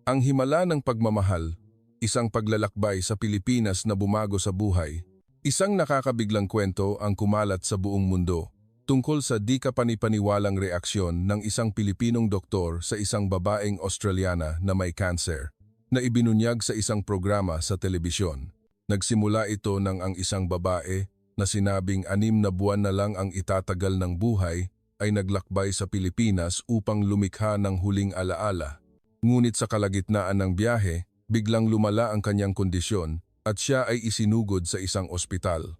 Ang himala ng pagmamahal, isang paglalakbay sa Pilipinas na bumago sa buhay. Isang nakakabiglang kwento ang kumalat sa buong mundo tungkol sa di kapanipaniwalang reaksyon ng isang Pilipinong doktor sa isang babaeng Australiana na may cancer, na ibinunyag sa isang programa sa telebisyon. Nagsimula ito nang ang isang babae na sinabing 6 na buwan na lang ang itatagal ng buhay ay naglakbay sa Pilipinas upang lumikha ng huling alaala. Ngunit sa kalagitnaan ng biyahe, biglang lumala ang kanyang kondisyon at siya ay isinugod sa isang ospital.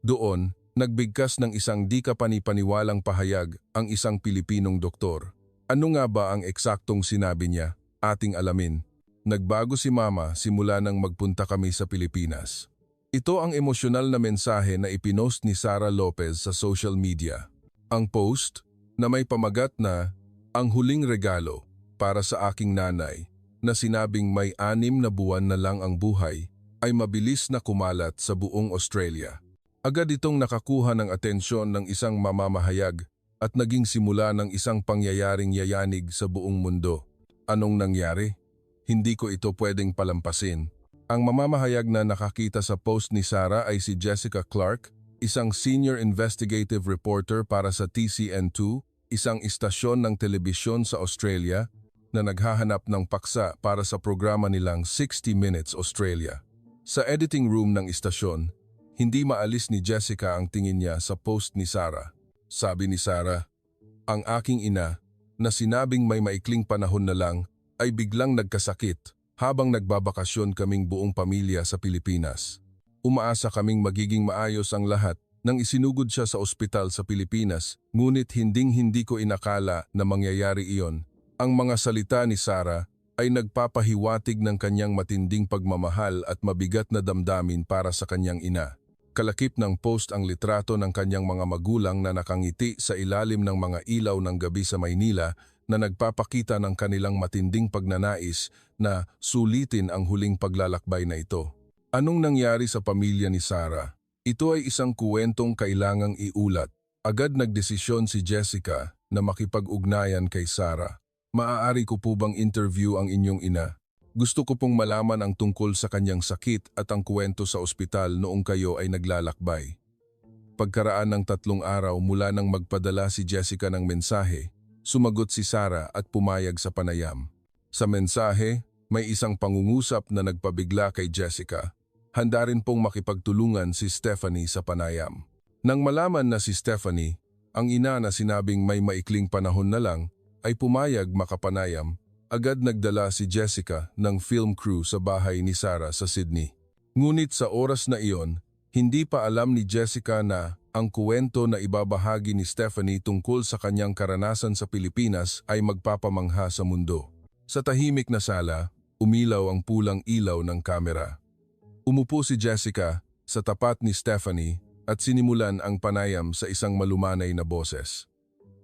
Doon, nagbigkas ng isang di kapanipaniwalang pahayag ang isang Pilipinong doktor. Ano nga ba ang eksaktong sinabi niya? Ating alamin. Nagbago si Mama simula nang magpunta kami sa Pilipinas. Ito ang emosyonal na mensahe na ipinost ni Sara Lopez sa social media. Ang post, na may pamagat na, "Ang huling regalo para sa aking nanay," na sinabing may 6 na buwan na lang ang buhay, ay mabilis na kumalat sa buong Australia. Agad itong nakakuha ng atensyon ng isang mamamahayag at naging simula ng isang pangyayaring yayanig sa buong mundo. Anong nangyari? Hindi ko ito pwedeng palampasin. Ang mamamahayag na nakakita sa post ni Sara ay si Jessica Clark, isang senior investigative reporter para sa TCN2, isang istasyon ng telebisyon sa Australia na naghahanap ng paksa para sa programa nilang 60 Minutes Australia. Sa editing room ng istasyon, hindi maalis ni Jessica ang tingin niya sa post ni Sara. Sabi ni Sara, "Ang aking ina, na sinabing may maikling panahon na lang, ay biglang nagkasakit habang nagbabakasyon kaming buong pamilya sa Pilipinas. Umaasa kaming magiging maayos ang lahat nang isinugod siya sa ospital sa Pilipinas, ngunit hinding-hindi ko inakala na mangyayari iyon." Ang mga salita ni Sara ay nagpapahiwatig ng kanyang matinding pagmamahal at mabigat na damdamin para sa kanyang ina. Kalakip ng post ang litrato ng kanyang mga magulang na nakangiti sa ilalim ng mga ilaw ng gabi sa Maynila na nagpapakita ng kanilang matinding pagnanais na sulitin ang huling paglalakbay na ito. Anong nangyari sa pamilya ni Sara? Ito ay isang kuwentong kailangang iulat. Agad nagdesisyon si Jessica na makipag-ugnayan kay Sara. "Maaari ko po bang interview ang inyong ina? Gusto ko pong malaman ang tungkol sa kanyang sakit at ang kwento sa ospital noong kayo ay naglalakbay." Pagkaraan ng 3 araw mula nang magpadala si Jessica ng mensahe, sumagot si Sara at pumayag sa panayam. Sa mensahe, may isang pangungusap na nagpabigla kay Jessica. Handa rin pong makipagtulungan si Stephanie sa panayam. Nang malaman na si Stephanie, ang ina na sinabing may maikling panahon na lang, ay pumayag makapanayam, agad nagdala si Jessica ng film crew sa bahay ni Sara sa Sydney. Ngunit sa oras na iyon, hindi pa alam ni Jessica na ang kuwento na ibabahagi ni Stephanie tungkol sa kanyang karanasan sa Pilipinas ay magpapamangha sa mundo. Sa tahimik na sala, umilaw ang pulang ilaw ng kamera. Umupo si Jessica sa tapat ni Stephanie at sinimulan ang panayam sa isang malumanay na boses.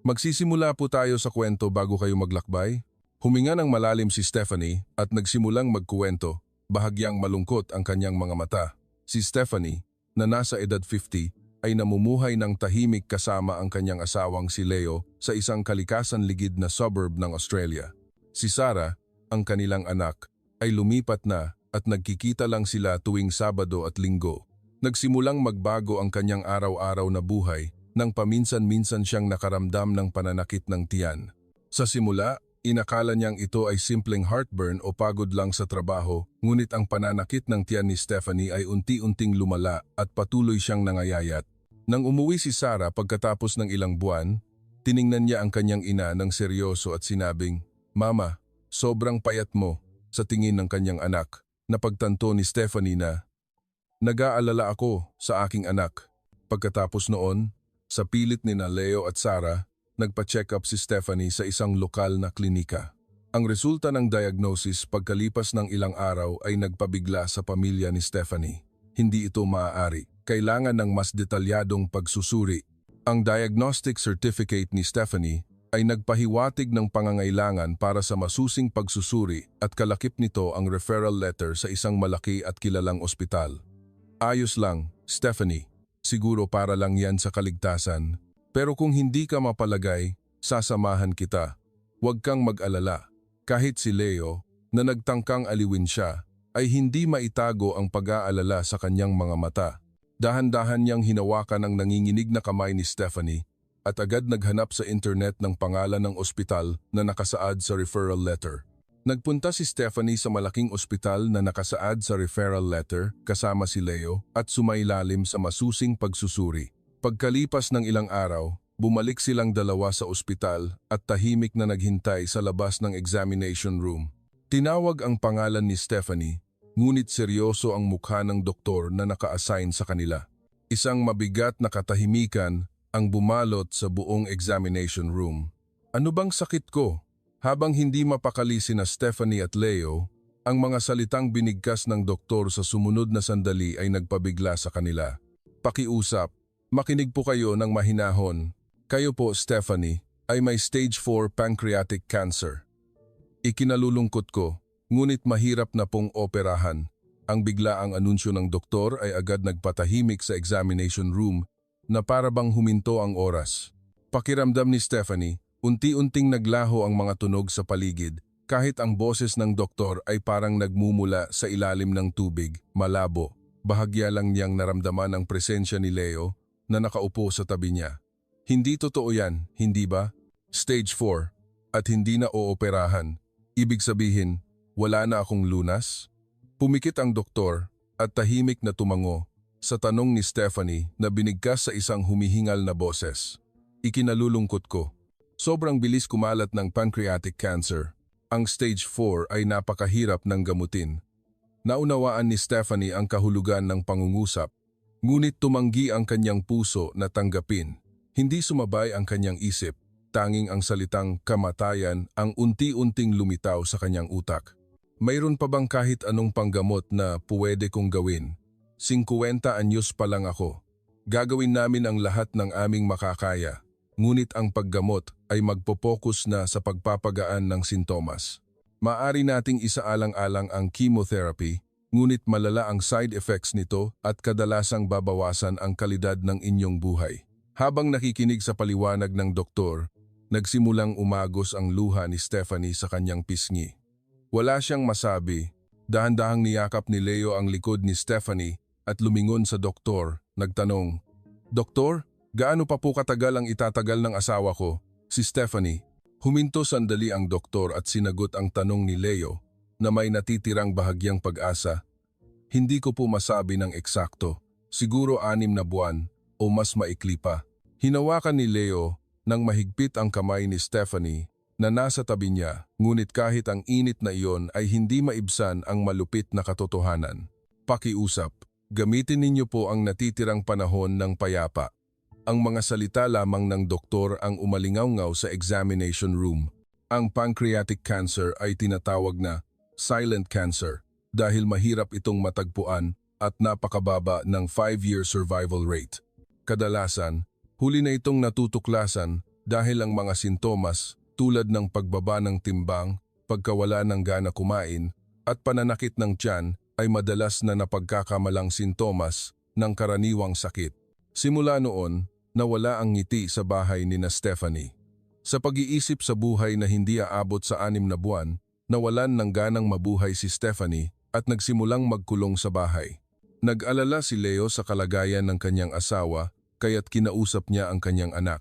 "Magsisimula po tayo sa kwento bago kayo maglakbay?" Huminga ng malalim si Stephanie at nagsimulang magkuwento, bahagyang malungkot ang kanyang mga mata. Si Stephanie, na nasa edad 50, ay namumuhay ng tahimik kasama ang kanyang asawang si Leo sa isang kalikasan ligid na suburb ng Australia. Si Sara, ang kanilang anak, ay lumipat na at nagkikita lang sila tuwing Sabado at Linggo. Nagsimulang magbago ang kanyang araw-araw na buhay nang paminsan-minsan siyang nakaramdam ng pananakit ng tiyan. Sa simula, inakala niyang ito ay simpleng heartburn o pagod lang sa trabaho, ngunit ang pananakit ng tiyan ni Stephanie ay unti-unting lumala at patuloy siyang nangayayat. Nang umuwi si Sara pagkatapos ng ilang buwan, tiningnan niya ang kanyang ina ng seryoso at sinabing, "Mama, sobrang payat mo," sa tingin ng kanyang anak. Napagtanto ni Stephanie na, "Nag-aalala ako sa aking anak." Pagkatapos noon, sa pilit ni Leo at Sara, nagpa-check up si Stephanie sa isang lokal na klinika. Ang resulta ng diagnosis pagkalipas ng ilang araw ay nagpabigla sa pamilya ni Stephanie. Hindi ito maaari. Kailangan ng mas detalyadong pagsusuri. Ang diagnostic certificate ni Stephanie ay nagpahiwatig ng pangangailangan para sa masusing pagsusuri at kalakip nito ang referral letter sa isang malaki at kilalang ospital. "Ayos lang, Stephanie. Siguro para lang yan sa kaligtasan. Pero kung hindi ka mapalagay, sasamahan kita. Huwag kang mag-alala." Kahit si Leo, na nagtangkang aliwin siya, ay hindi maitago ang pag-aalala sa kanyang mga mata. Dahan-dahan niyang hinawakan ang nanginginig na kamay ni Stephanie at agad naghanap sa internet ng pangalan ng ospital na nakasaad sa referral letter. Nagpunta si Stephanie sa malaking ospital na nakasaad sa referral letter kasama si Leo at sumailalim sa masusing pagsusuri. Pagkalipas ng ilang araw, bumalik silang dalawa sa ospital at tahimik na naghintay sa labas ng examination room. Tinawag ang pangalan ni Stephanie, ngunit seryoso ang mukha ng doktor na naka-assign sa kanila. Isang mabigat na katahimikan ang bumalot sa buong examination room. Ano bang sakit ko? Habang hindi mapakali sina Stephanie at Leo, ang mga salitang binigkas ng doktor sa sumunod na sandali ay nagpabigla sa kanila. Pakiusap, makinig po kayo ng mahinahon. Kayo po, Stephanie, ay may stage 4 pancreatic cancer. Ikinalulungkot ko, ngunit mahirap na pong operahan. Ang biglaang anunsyo ng doktor ay agad nagpatahimik sa examination room na para bang huminto ang oras. Pakiramdam ni Stephanie, unti-unting naglaho ang mga tunog sa paligid, kahit ang boses ng doktor ay parang nagmumula sa ilalim ng tubig, malabo. Bahagya lang niyang naramdaman ang presensya ni Leo na nakaupo sa tabi niya. Hindi totoo yan, hindi ba? Stage 4 at hindi na ooperahan. Ibig sabihin, wala na akong lunas? Pumikit ang doktor at tahimik na tumango sa tanong ni Stephanie na binigkas sa isang humihingal na boses. Ikinalulungkot ko. Sobrang bilis kumalat ng pancreatic cancer. Ang stage 4 ay napakahirap ng gamutin. Naunawaan ni Stephanie ang kahulugan ng pangungusap, ngunit tumanggi ang kanyang puso na tanggapin. Hindi sumabay ang kanyang isip, tanging ang salitang kamatayan ang unti-unting lumitaw sa kanyang utak. Mayroon pa bang kahit anong panggamot na puwede kong gawin? 50 anyos pa lang ako. Gagawin namin ang lahat ng aming makakaya. Ngunit ang paggamot ay magpopokus na sa pagpapagaan ng sintomas. Maari nating isaalang-alang ang chemotherapy, ngunit malala ang side effects nito at kadalasang babawasan ang kalidad ng inyong buhay. Habang nakikinig sa paliwanag ng doktor, nagsimulang umagos ang luha ni Stephanie sa kanyang pisngi. Wala siyang masabi, dahan-dahang niyakap ni Leo ang likod ni Stephanie at lumingon sa doktor, nagtanong, "Doktor, gaano pa po katagal ang itatagal ng asawa ko, si Stephanie?" Huminto sandali ang doktor at sinagot ang tanong ni Leo na may natitirang bahagyang pag-asa. "Hindi ko po masabi ng eksakto, siguro 6 na buwan o mas maikli pa." Hinawakan ni Leo nang mahigpit ang kamay ni Stephanie na nasa tabi niya, ngunit kahit ang init na iyon ay hindi maibsan ang malupit na katotohanan. "Pakiusap, gamitin ninyo po ang natitirang panahon ng payapa." Ang mga salita lamang ng doktor ang umalingaw-ngaw sa examination room. Ang pancreatic cancer ay tinatawag na silent cancer dahil mahirap itong matagpuan at napakababa ng 5-year survival rate. Kadalasan, huli na itong natutuklasan dahil ang mga sintomas tulad ng pagbaba ng timbang, pagkawala ng gana kumain, at pananakit ng tiyan ay madalas na napagkakamalang sintomas ng karaniwang sakit. Simula noon, nawala ang ngiti sa bahay ni Stephanie. Sa pag-iisip sa buhay na hindi aabot sa 6 na buwan, nawalan ng ganang mabuhay si Stephanie at nagsimulang magkulong sa bahay. Nag-alala si Leo sa kalagayan ng kanyang asawa kaya't kinausap niya ang kanyang anak.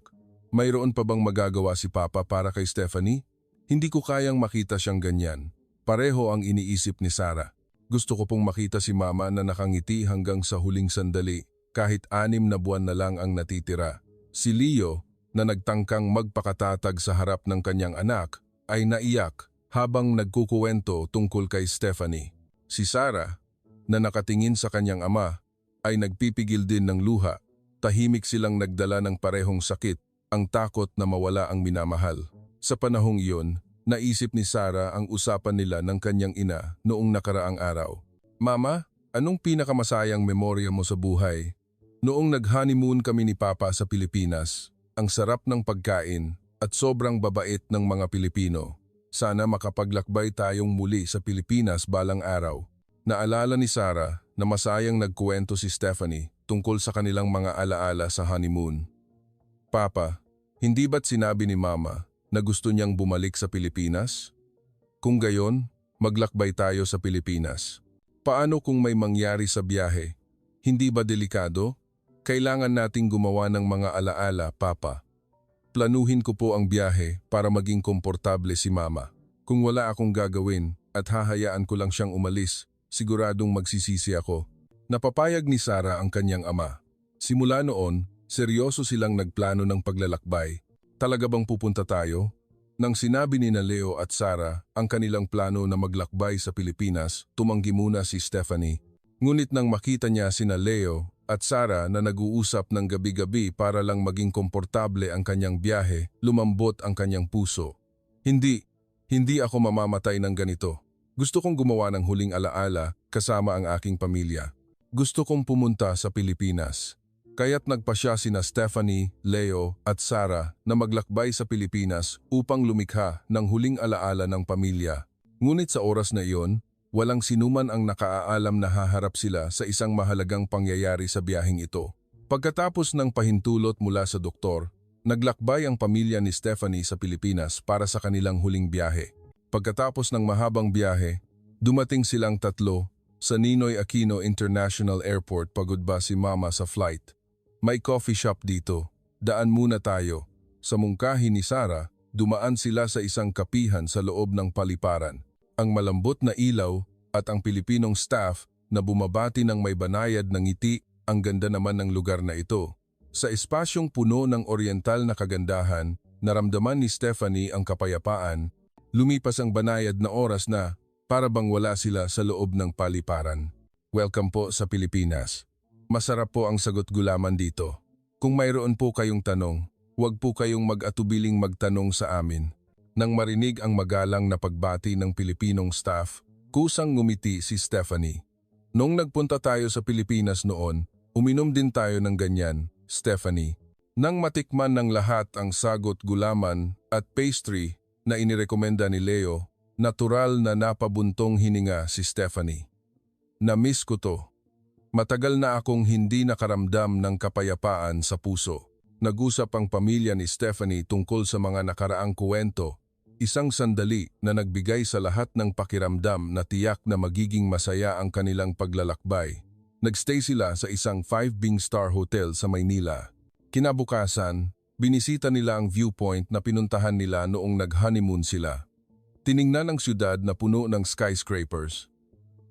"Mayroon pa bang magagawa si Papa para kay Stephanie? Hindi ko kayang makita siyang ganyan." Pareho ang iniisip ni Sarah. "Gusto ko pong makita si Mama na nakangiti hanggang sa huling sandali. Kahit 6 na buwan na lang ang natitira." Si Leo, na nagtangkang magpakatatag sa harap ng kanyang anak, ay naiyak habang nagkukuwento tungkol kay Stephanie. Si Sarah, na nakatingin sa kanyang ama, ay nagpipigil din ng luha. Tahimik silang nagdala ng parehong sakit, ang takot na mawala ang minamahal. Sa panahong iyon, naisip ni Sarah ang usapan nila ng kanyang ina noong nakaraang araw. "Mama, anong pinakamasayang memorya mo sa buhay?" "Noong nag-honeymoon kami ni Papa sa Pilipinas, ang sarap ng pagkain at sobrang babait ng mga Pilipino. Sana makapaglakbay tayong muli sa Pilipinas balang araw." Naalala ni Sarah na masayang nagkuwento si Stephanie tungkol sa kanilang mga alaala sa honeymoon. "Papa, hindi ba't sinabi ni Mama na gusto niyang bumalik sa Pilipinas? Kung gayon, Maglakbay tayo sa Pilipinas. Paano kung may mangyari sa biyahe? Hindi ba delikado? Kailangan nating gumawa ng mga alaala, Papa. Planuhin ko po ang biyahe para maging komportable si Mama. Kung wala akong gagawin at hahayaan ko lang siyang umalis, siguradong magsisisi ako. Napapayag ni Sarah ang kanyang ama. Simula noon, seryoso silang nagplano ng paglalakbay. Talaga bang pupunta tayo? Nang sinabi ni Leo at Sarah ang kanilang plano na maglakbay sa Pilipinas, tumanggi muna si Stephanie. Ngunit nang makita niya sina Leo at Sarah na nag-uusap ng gabi-gabi para lang maging komportable ang kanyang biyahe, lumambot ang kanyang puso. Hindi ako mamamatay ng ganito. Gusto kong gumawa ng huling alaala kasama ang aking pamilya. Gusto kong pumunta sa Pilipinas. Kaya't nagpasya sina Stephanie, Leo at Sarah na maglakbay sa Pilipinas upang lumikha ng huling alaala ng pamilya. Ngunit sa oras na iyon, walang sinuman ang nakaalam na haharap sila sa isang mahalagang pangyayari sa biyaheng ito. Pagkatapos ng pahintulot mula sa doktor, naglakbay ang pamilya ni Stephanie sa Pilipinas para sa kanilang huling biyahe. Pagkatapos ng mahabang biyahe, dumating silang tatlo sa Ninoy Aquino International Airport. Pagod ba si Mama sa flight? May coffee shop dito. Daan muna tayo. Sa mungkahi ni Sarah, dumaan sila sa isang kapihan sa loob ng paliparan. Ang malambot na ilaw at ang Pilipinong staff na bumabati ng may banayad ng ngiti, ang ganda naman ng lugar na ito. Sa espasyong puno ng oriental na kagandahan, naramdaman ni Stephanie ang kapayapaan. Lumipas ang banayad na oras na para bang wala sila sa loob ng paliparan. Welcome po sa Pilipinas. Masarap po ang sagot gulaman dito. Kung mayroon po kayong tanong, huwag po kayong mag-atubiling magtanong sa amin. Nang marinig ang magalang na pagbati ng Pilipinong staff, kusang ngumiti si Stephanie. Nung nagpunta tayo sa Pilipinas noon, uminom din tayo ng ganyan, Stephanie. Nang matikman ng lahat ang sagot gulaman at pastry na inirekomenda ni Leo, natural na napabuntong hininga si Stephanie. Na-miss ko to. Matagal na akong hindi nakaramdam ng kapayapaan sa puso. Nag-usap ang pamilya ni Stephanie tungkol sa mga nakaraang kuwento, isang sandali na nagbigay sa lahat ng pakiramdam na tiyak na magiging masaya ang kanilang paglalakbay. Nagstay sila sa isang 5-star hotel sa Maynila. Kinabukasan, binisita nila ang viewpoint na pinuntahan nila noong nag-honeymoon sila. Tiningnan ang siyudad na puno ng skyscrapers.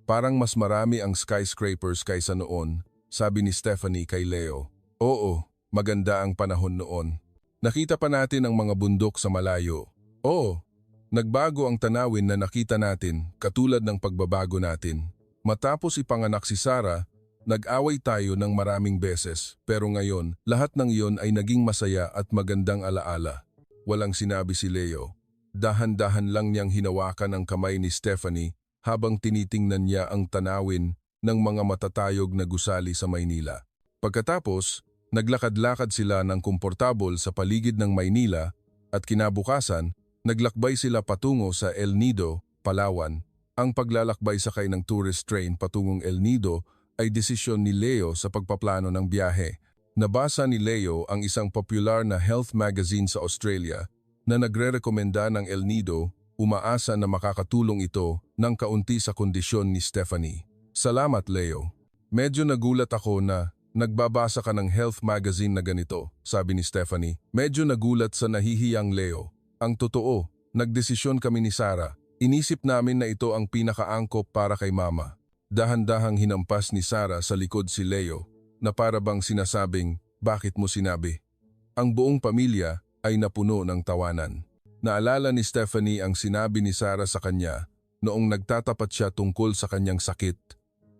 Parang mas marami ang skyscrapers kaysa noon, sabi ni Stephanie kay Leo. Oo, maganda ang panahon noon. Nakita pa natin ang mga bundok sa malayo. Oo, nagbago ang tanawin na nakita natin, katulad ng pagbabago natin. Matapos ipanganak si Sarah, nag-away tayo ng maraming beses, pero ngayon, lahat ng iyon ay naging masaya at magandang alaala. Walang sinabi si Leo. Dahan-dahan lang niyang hinawakan ang kamay ni Stephanie habang tinitingnan niya ang tanawin ng mga matatayog na gusali sa Maynila. Pagkatapos, naglakad-lakad sila ng komportable sa paligid ng Maynila at kinabukasan, naglakbay sila patungo sa El Nido, Palawan. Ang paglalakbay sakay ng tourist train patungong El Nido ay desisyon ni Leo sa pagpaplano ng biyahe. Nabasa ni Leo ang isang popular na health magazine sa Australia na nagre-rekomenda ng El Nido. Umaasa na makakatulong ito ng kaunti sa kondisyon ni Stephanie. Salamat, Leo. Medyo nagulat ako na nagbabasa ka ng health magazine na ganito, sabi ni Stephanie. Medyo nagulat sa nahihiyang Leo. Ang totoo, nagdesisyon kami ni Sarah. Inisip namin na ito ang pinakaangkop para kay Mama. Dahan-dahang hinampas ni Sarah sa likod si Leo na para bang sinasabing, bakit mo sinabi? Ang buong pamilya ay napuno ng tawanan. Naalala ni Stephanie ang sinabi ni Sarah sa kanya noong nagtatapat siya tungkol sa kanyang sakit.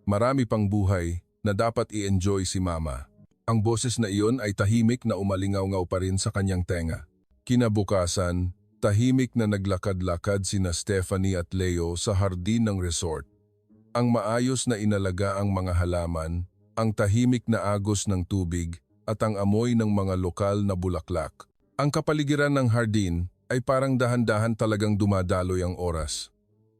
Marami pang buhay na dapat i-enjoy si Mama. Ang boses na iyon ay tahimik na umalingaw-ngaw pa rin sa kanyang tenga. Kinabukasan, tahimik na naglakad-lakad sina Stephanie at Leo sa hardin ng resort. Ang maayos na inalaga ang mga halaman, ang tahimik na agos ng tubig at ang amoy ng mga lokal na bulaklak. Ang kapaligiran ng hardin ay parang dahan-dahan talagang dumadaloy ang oras.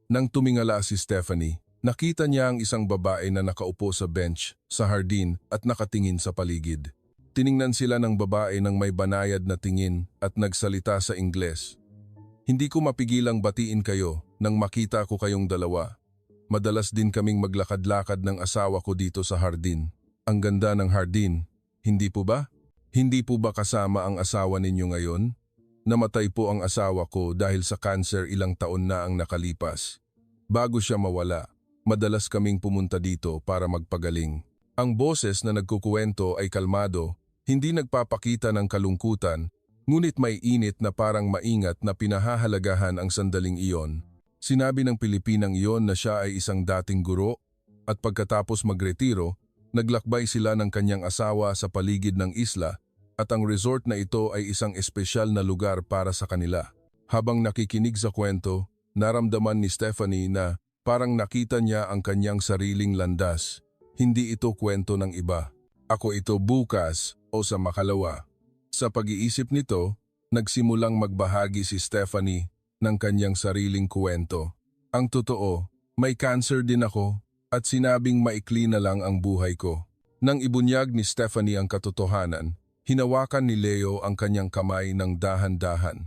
Nang tumingala si Stephanie, nakita niya ang isang babae na nakaupo sa bench sa hardin at nakatingin sa paligid. Tiningnan sila ng babae ng may banayad na tingin at nagsalita sa Ingles. Hindi ko mapigilang batiin kayo, nang makita ko kayong dalawa. Madalas din kaming maglakad-lakad ng asawa ko dito sa hardin. Ang ganda ng hardin, hindi po ba? Hindi po ba kasama ang asawa ninyo ngayon? Namatay po ang asawa ko dahil sa cancer ilang taon na ang nakalipas. Bago siya mawala, madalas kaming pumunta dito para magpagaling. Ang boses na nagkukuwento ay kalmado, hindi nagpapakita ng kalungkutan, ngunit may init na parang maingat na pinahahalagahan ang sandaling iyon. Sinabi ng Pilipinang iyon na siya ay isang dating guro at pagkatapos magretiro, naglakbay sila ng kanyang asawa sa paligid ng isla at ang resort na ito ay isang espesyal na lugar para sa kanila. Habang nakikinig sa kwento, naramdaman ni Stephanie na parang nakita niya ang kanyang sariling landas. Hindi ito kwento ng iba. Ako ito bukas o sa makalawa. Sa pag-iisip nito, nagsimulang magbahagi si Stephanie ng kanyang sariling kwento. Ang totoo, may cancer din ako at sinabing maikli na lang ang buhay ko. Nang ibunyag ni Stephanie ang katotohanan, hinawakan ni Leo ang kanyang kamay ng dahan-dahan.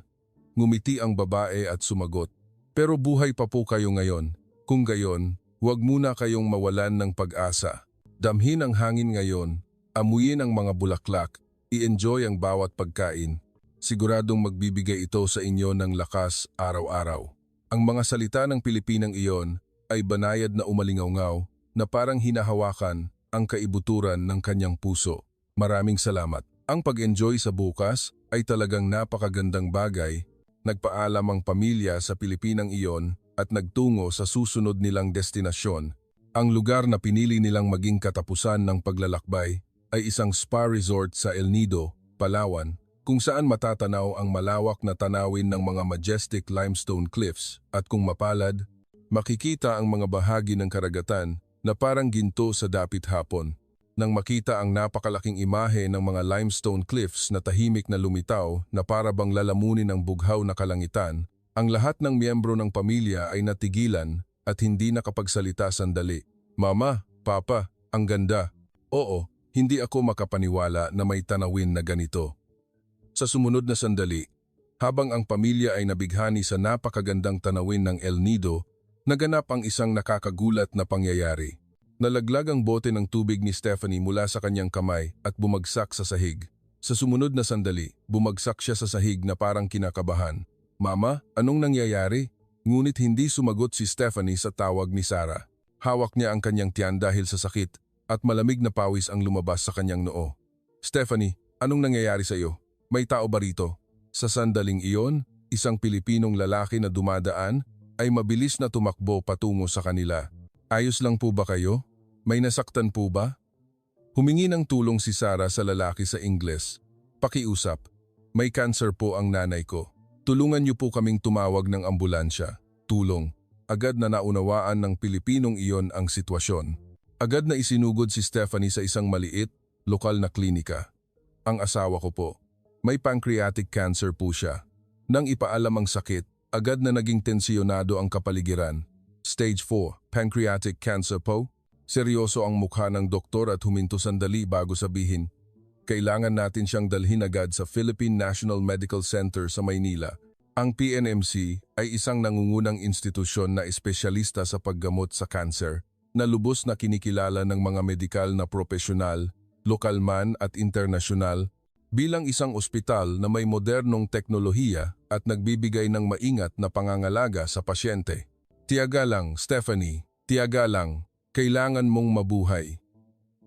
Ngumiti ang babae at sumagot, "Pero buhay pa po kayo ngayon. Kung gayon, huwag muna kayong mawalan ng pag-asa. Damhin ang hangin ngayon, amuyin ang mga bulaklak, i-enjoy ang bawat pagkain. Siguradong magbibigay ito sa inyo ng lakas araw-araw." Ang mga salita ng Pilipinang iyon ay banayad na umalingaw na parang hinahawakan ang kaibuturan ng kanyang puso. Maraming salamat. Ang pag-enjoy sa bukas ay talagang napakagandang bagay. Nagpaalam ang pamilya sa Pilipinang iyon at nagtungo sa susunod nilang destinasyon. Ang lugar na pinili nilang maging katapusan ng paglalakbay ay isang spa resort sa El Nido, Palawan, kung saan matatanaw ang malawak na tanawin ng mga majestic limestone cliffs at kung mapalad, makikita ang mga bahagi ng karagatan na parang ginto sa dapit hapon. Nang makita ang napakalaking imahe ng mga limestone cliffs na tahimik na lumitaw na para bang lalamunin ang bughaw na kalangitan, ang lahat ng miyembro ng pamilya ay natigilan at hindi nakapagsalita sandali. "Mama, Papa, ang ganda." "Oo, hindi ako makapaniwala na may tanawin na ganito." Sa sumunod na sandali, habang ang pamilya ay nabighani sa napakagandang tanawin ng El Nido, naganap ang isang nakakagulat na pangyayari. Nalaglag ang bote ng tubig ni Stephanie mula sa kanyang kamay at bumagsak sa sahig. Sa sumunod na sandali, bumagsak siya sa sahig na parang kinakabahan. "Mama, anong nangyayari?" Ngunit hindi sumagot si Stephanie sa tawag ni Sarah. Hawak niya ang kanyang tiyan dahil sa sakit at malamig na pawis ang lumabas sa kanyang noo. "Stephanie, anong nangyayari sa iyo? May tao ba rito?" Sa sandaling iyon, isang Pilipinong lalaki na dumadaan ay mabilis na tumakbo patungo sa kanila. "Ayos lang po ba kayo? May nasaktan po ba?" Humingi ng tulong si Sarah sa lalaki sa Ingles. "Pakiusap, may cancer po ang nanay ko. Tulungan niyo po kaming tumawag ng ambulansya." Tulong. Agad na naunawaan ng Pilipinong iyon ang sitwasyon. Agad na isinugod si Stephanie sa isang maliit, lokal na klinika. "Ang asawa ko po, may pancreatic cancer po siya." Nang ipaalam ang sakit, agad na naging tensyonado ang kapaligiran. "Stage 4, pancreatic cancer po?" Seryoso ang mukha ng doktor at huminto sandali bago sabihin, "Kailangan natin siyang dalhin agad sa Philippine National Medical Center sa Maynila." Ang PNMC ay isang nangungunang institusyon na espesyalista sa paggamot sa cancer na lubos na kinikilala ng mga medikal na propesyonal, lokal man at internasyonal, bilang isang ospital na may modernong teknolohiya at nagbibigay ng maingat na pangangalaga sa pasyente. "Tiyaga lang, Stephanie, tiyaga lang. Kailangan mong mabuhay."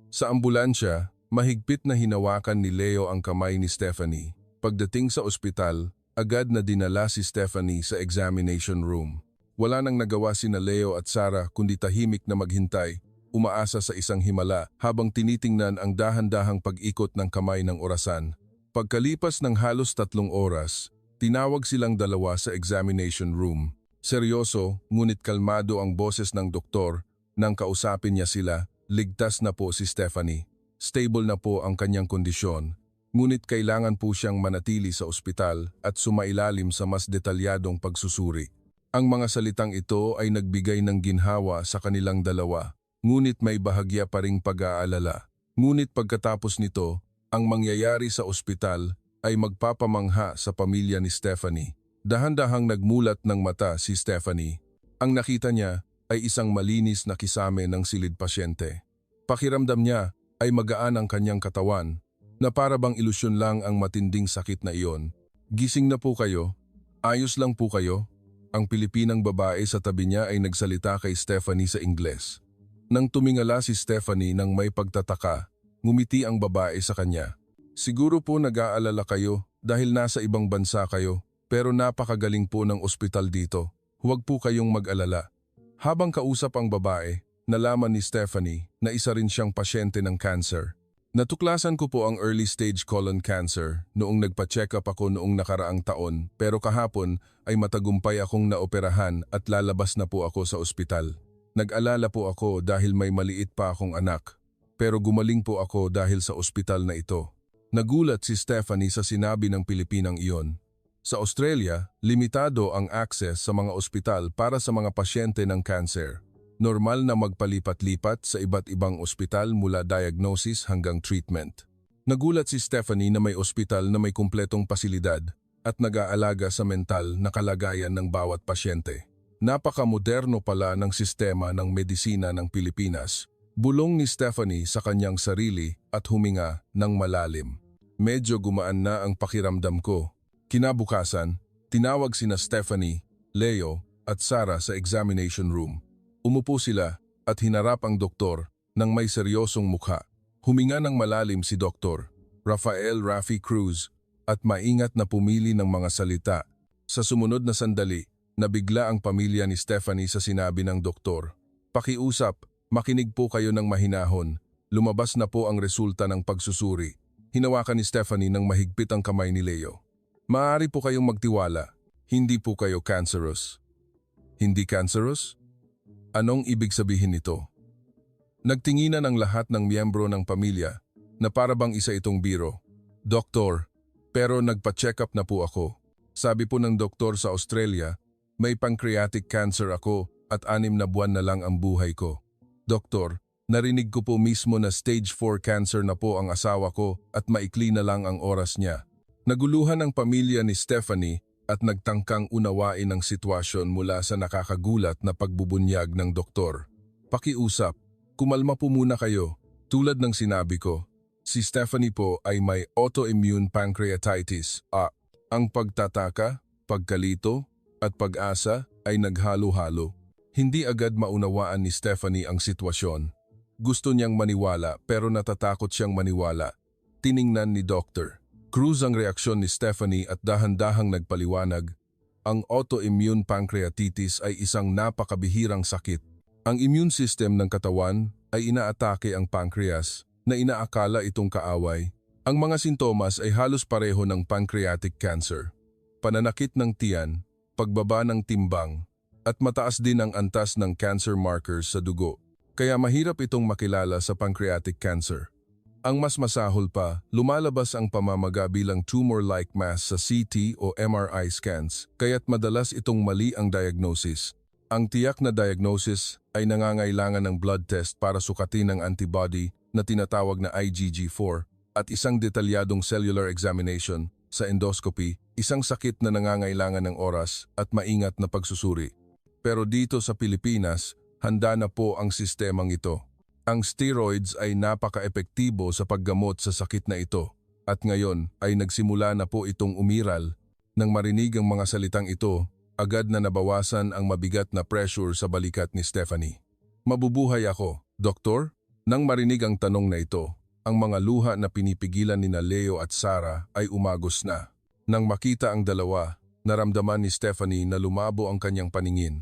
Sa ambulansya, mahigpit na hinawakan ni Leo ang kamay ni Stephanie. Pagdating sa ospital, agad na dinala si Stephanie sa examination room. Wala nang nagawa sina Leo at Sarah kundi tahimik na maghintay, umaasa sa isang himala habang tinitingnan ang dahan-dahang pag-ikot ng kamay ng orasan. Pagkalipas ng halos 3 oras, tinawag silang dalawa sa examination room. Seryoso, ngunit kalmado ang boses ng doktor. Nang kausapin niya sila, ligtas na po si Stephanie. Stable na po ang kanyang kondisyon. Ngunit kailangan po siyang manatili sa ospital at sumailalim sa mas detalyadong pagsusuri. Ang mga salitang ito ay nagbigay ng ginhawa sa kanilang dalawa, ngunit may bahagya pa ring pag-aalala. Ngunit pagkatapos nito, ang mangyayari sa ospital ay magpapamangha sa pamilya ni Stephanie. Dahan-dahang nagmulat ng mata si Stephanie. Ang nakita niya ay isang malinis na kisame ng silid pasyente. Pakiramdam niya ay magaan ang kanyang katawan na para bang ilusyon lang ang matinding sakit na iyon. Gising na po kayo? Ayos lang po kayo? Ang Pilipinang babae sa tabi niya ay nagsalita kay Stephanie sa Ingles. Nang tumingala si Stephanie nang may pagtataka, ngumiti ang babae sa kanya. Siguro po nag-aalala kayo dahil nasa ibang bansa kayo, pero napakagaling po ng ospital dito. Huwag po kayong mag-alala. Habang kausap ang babae, nalaman ni Stephanie na isa rin siyang pasyente ng cancer. Natuklasan ko po ang early stage colon cancer noong nagpa-check up ako noong nakaraang taon, pero kahapon ay matagumpay akong naoperahan at lalabas na po ako sa ospital. Nag-alala po ako dahil may maliit pa akong anak, pero gumaling po ako dahil sa ospital na ito. Nagulat si Stephanie sa sinabi ng Pilipinang iyon. Sa Australia, limitado ang access sa mga ospital para sa mga pasyente ng cancer. Normal na magpalipat-lipat sa iba't ibang ospital mula diagnosis hanggang treatment. Nagulat si Stephanie na may ospital na may kumpletong pasilidad at nag-aalaga sa mental na kalagayan ng bawat pasyente. Napaka-moderno pala ng sistema ng medisina ng Pilipinas. Bulong ni Stephanie sa kanyang sarili at huminga ng malalim. Medyo gumaan na ang pakiramdam ko. Kinabukasan, tinawag sina Stephanie, Leo at Sarah sa examination room. Umupo sila at hinarap ang doktor ng may seryosong mukha. Huminga ng malalim si Dr. Rafael Rafi Cruz at maingat na pumili ng mga salita. Sa sumunod na sandali, nabigla ang pamilya ni Stephanie sa sinabi ng doktor. Pakiusap, makinig po kayo ng mahinahon. Lumabas na po ang resulta ng pagsusuri. Hinawakan ni Stephanie ng mahigpit ang kamay ni Leo. Maaari po kayong magtiwala. Hindi po kayo cancerous. Hindi cancerous? Anong ibig sabihin nito? Nagtinginan ang lahat ng miyembro ng pamilya na para bang isa itong biro. Doktor, pero nagpa-check up na po ako. Sabi po ng doktor sa Australia, may pancreatic cancer ako at 6 na buwan na lang ang buhay ko. Doktor, narinig ko po mismo na stage 4 cancer na po ang asawa ko at maikli na lang ang oras niya. Naguluhan ang pamilya ni Stephanie at nagtangkang unawain ang sitwasyon mula sa nakakagulat na pagbubunyag ng doktor. Pakiusap, kumalma po muna kayo. Tulad ng sinabi ko, si Stephanie po ay may autoimmune pancreatitis. Ang pagtataka, pagkalito at pag-asa ay naghalo-halo. Hindi agad maunawaan ni Stephanie ang sitwasyon. Gusto niyang maniwala pero natatakot siyang maniwala. Tiningnan ni Dr. Cruz ang reaksyon ni Stephanie at dahan-dahang nagpaliwanag. Ang autoimmune pancreatitis ay isang napakabihirang sakit. Ang immune system ng katawan ay inaatake ang pancreas na inaakala itong kaaway. Ang mga sintomas ay halos pareho ng pancreatic cancer. Pananakit ng tiyan, pagbaba ng timbang, at mataas din ang antas ng cancer markers sa dugo. Kaya mahirap itong makilala sa pancreatic cancer. Ang mas masahol pa, lumalabas ang pamamaga bilang tumor-like mass sa CT o MRI scans, kaya't madalas itong mali ang diagnosis. Ang tiyak na diagnosis ay nangangailangan ng blood test para sukatin ang antibody na tinatawag na IgG4 at isang detalyadong cellular examination sa endoscopy, isang sakit na nangangailangan ng oras at maingat na pagsusuri. Pero dito sa Pilipinas, handa na po ang sistemang ito. Ang steroids ay napaka-epektibo sa paggamot sa sakit na ito at ngayon ay nagsimula na po itong umiral. Nang marinig ang mga salitang ito, agad na nabawasan ang mabigat na pressure sa balikat ni Stephanie. Mabubuhay ako, Doktor? Nang marinig ang tanong na ito, ang mga luha na pinipigilan ni Leo at Sarah ay umagos na. Nang makita ang dalawa, naramdaman ni Stephanie na lumabo ang kanyang paningin.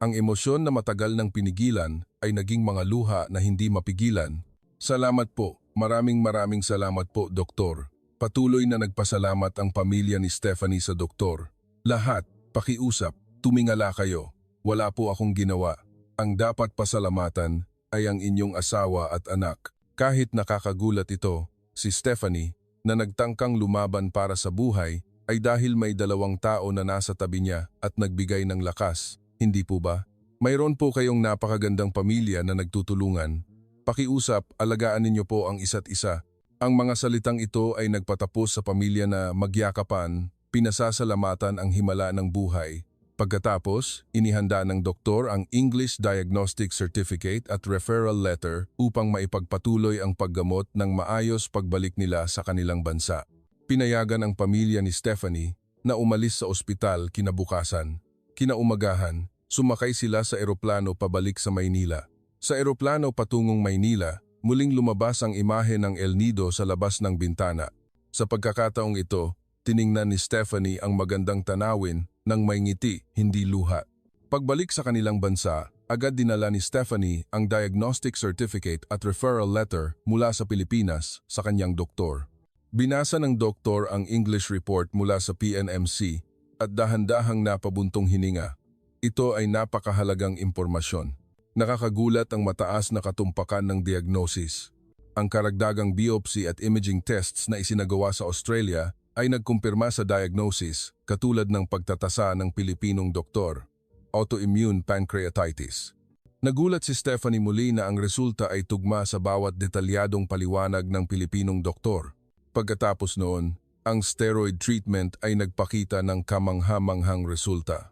Ang emosyon na matagal nang pinigilan ay naging mga luha na hindi mapigilan. Salamat po, maraming salamat po, Doktor. Patuloy na nagpasalamat ang pamilya ni Stephanie sa doktor. Lahat, pakiusap, tumingala kayo. Wala po akong ginawa. Ang dapat pasalamatan ay ang inyong asawa at anak. Kahit nakakagulat ito, si Stephanie, na nagtangkang lumaban para sa buhay, ay dahil may 2 tao na nasa tabi niya at nagbigay ng lakas. Hindi po ba? Mayroon po kayong napakagandang pamilya na nagtutulungan. Pakiusap, alagaan ninyo po ang isa't isa. Ang mga salitang ito ay nagpatapos sa pamilya na magyakapan, pinasasalamatan ang himala ng buhay, Pagkatapos, inihanda ng doktor ang English Diagnostic Certificate at Referral Letter upang maipagpatuloy ang paggamot ng maayos pagbalik nila sa kanilang bansa. Pinayagan ang pamilya ni Stephanie na umalis sa ospital kinabukasan. Kinaumagahan, sumakay sila sa eroplano pabalik sa Maynila. Sa eroplano patungong Maynila, muling lumabas ang imahe ng El Nido sa labas ng bintana. Sa pagkakataong ito, tiningnan ni Stephanie ang magandang tanawin ng may ngiti, hindi luha. Pagbalik sa kanilang bansa, agad dinala ni Stephanie ang Diagnostic Certificate at Referral Letter mula sa Pilipinas sa kanyang doktor. Binasa ng doktor ang English report mula sa PNMC at dahan-dahang napabuntong hininga. Ito ay napakahalagang impormasyon. Nakakagulat ang mataas na katumpakan ng diagnosis. Ang karagdagang biopsy at imaging tests na isinagawa sa Australia ay nagkumpirma sa diagnosis katulad ng pagtatasa ng Pilipinong doktor, autoimmune pancreatitis. Nagulat si Stephanie muli na ang resulta ay tugma sa bawat detalyadong paliwanag ng Pilipinong doktor. Pagkatapos noon, ang steroid treatment ay nagpakita ng kamangha-manghang resulta.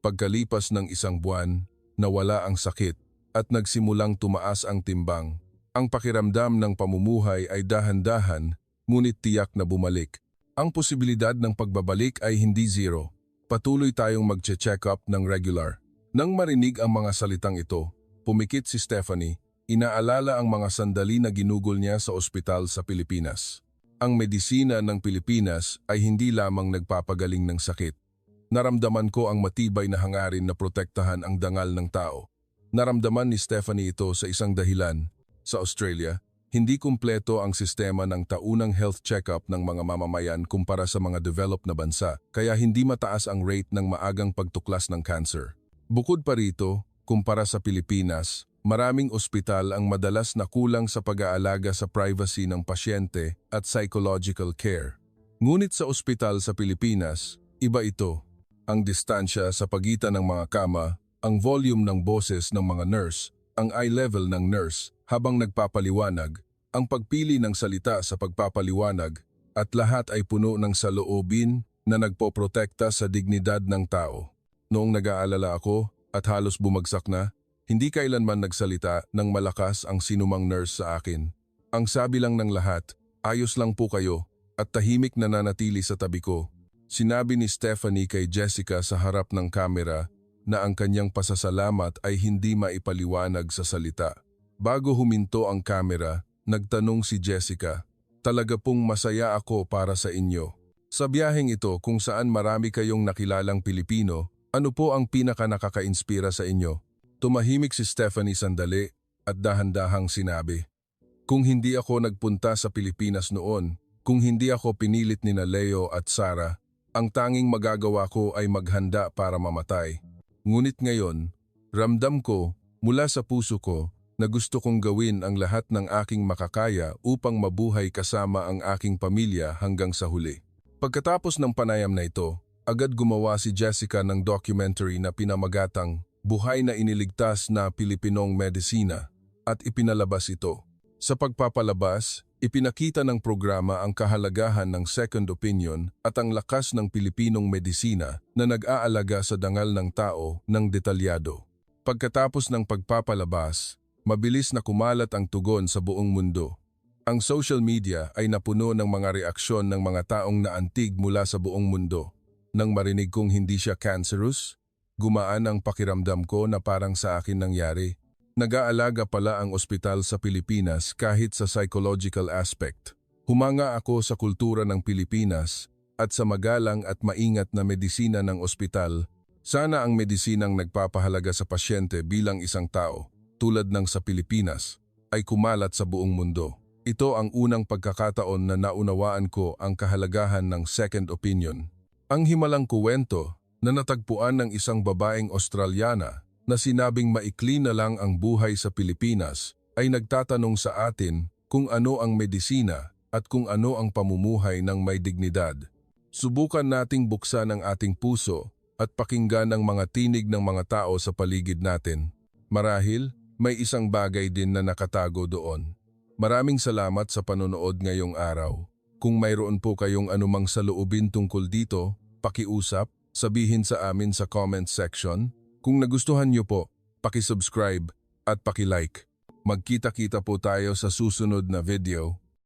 Pagkalipas ng 1 buwan, nawala ang sakit at nagsimulang tumaas ang timbang. Ang pakiramdam ng pamumuhay ay dahan-dahan, ngunit tiyak na bumalik. Ang posibilidad ng pagbabalik ay hindi zero. Patuloy tayong magche-check up ng regular. Nang marinig ang mga salitang ito, pumikit si Stephanie, inaalala ang mga sandali na ginugol niya sa ospital sa Pilipinas. Ang medisina ng Pilipinas ay hindi lamang nagpapagaling ng sakit. Naramdaman ko ang matibay na hangarin na protektahan ang dangal ng tao. Naramdaman ni Stephanie ito sa isang dahilan. Sa Australia, hindi kumpleto ang sistema ng taunang health check-up ng mga mamamayan kumpara sa mga developed na bansa, kaya hindi mataas ang rate ng maagang pagtuklas ng cancer. Bukod pa rito, kumpara sa Pilipinas, maraming ospital ang madalas na kulang sa pag-aalaga sa privacy ng pasyente at psychological care. Ngunit sa ospital sa Pilipinas, iba ito. Ang distansya sa pagitan ng mga kama, ang volume ng boses ng mga nurse, ang eye level ng nurse habang nagpapaliwanag, ang pagpili ng salita sa pagpapaliwanag, at lahat ay puno ng saloobin na nagpoprotekta sa dignidad ng tao. Noong nag-aalala ako at halos bumagsak na, hindi kailanman nagsalita ng malakas ang sinumang nurse sa akin. Ang sabi lang ng lahat, ayos lang po kayo, at tahimik na nanatili sa tabi ko. Sinabi ni Stephanie kay Jessica sa harap ng kamera na ang kanyang pasasalamat ay hindi maipaliwanag sa salita. Bago huminto ang kamera, nagtanong si Jessica, "Talaga pong masaya ako para sa inyo. Sa biyaheng ito kung saan marami kayong nakilalang Pilipino, ano po ang pinaka-nakaka-inspira sa inyo?" Tumahimik si Stephanie sandali at dahan-dahang sinabi, "Kung hindi ako nagpunta sa Pilipinas noon, kung hindi ako pinilit ni Leo at Sarah, ang tanging magagawa ko ay maghanda para mamatay. Ngunit ngayon, ramdam ko mula sa puso ko na gusto kong gawin ang lahat ng aking makakaya upang mabuhay kasama ang aking pamilya hanggang sa huli." Pagkatapos ng panayam na ito, agad gumawa si Jessica ng documentary na pinamagatang Buhay na Iniligtas na Pilipinong Medisina at ipinalabas ito. Sa pagpapalabas, ipinakita ng programa ang kahalagahan ng second opinion at ang lakas ng Pilipinong medisina na nag-aalaga sa dangal ng tao ng detalyado. Pagkatapos ng pagpapalabas, mabilis na kumalat ang tugon sa buong mundo. Ang social media ay napuno ng mga reaksyon ng mga taong naantig mula sa buong mundo. Nang marinig kong hindi siya cancerous, gumaan ang pakiramdam ko na parang sa akin nangyari. Nag-aalaga pala ang ospital sa Pilipinas kahit sa psychological aspect. Humanga ako sa kultura ng Pilipinas at sa magalang at maingat na medisina ng ospital. Sana ang medisinang nagpapahalaga sa pasyente bilang isang tao, tulad ng sa Pilipinas, ay kumalat sa buong mundo. Ito ang unang pagkakataon na naunawaan ko ang kahalagahan ng second opinion. Ang himalang kuwento na natagpuan ng isang babaeng Australiana na sinabing maikli na lang ang buhay sa Pilipinas ay nagtatanong sa atin kung ano ang medisina at kung ano ang pamumuhay ng may dignidad. Subukan nating buksan ang ating puso at pakinggan ang mga tinig ng mga tao sa paligid natin. Marahil, may isang bagay din na nakatago doon. Maraming salamat sa panonood ngayong araw. Kung mayroon po kayong anumang saloobin tungkol dito, pakiusap, sabihin sa amin sa comment section. Kung nagustuhan niyo po, paki-subscribe at paki-like. Magkita-kita po tayo sa susunod na video.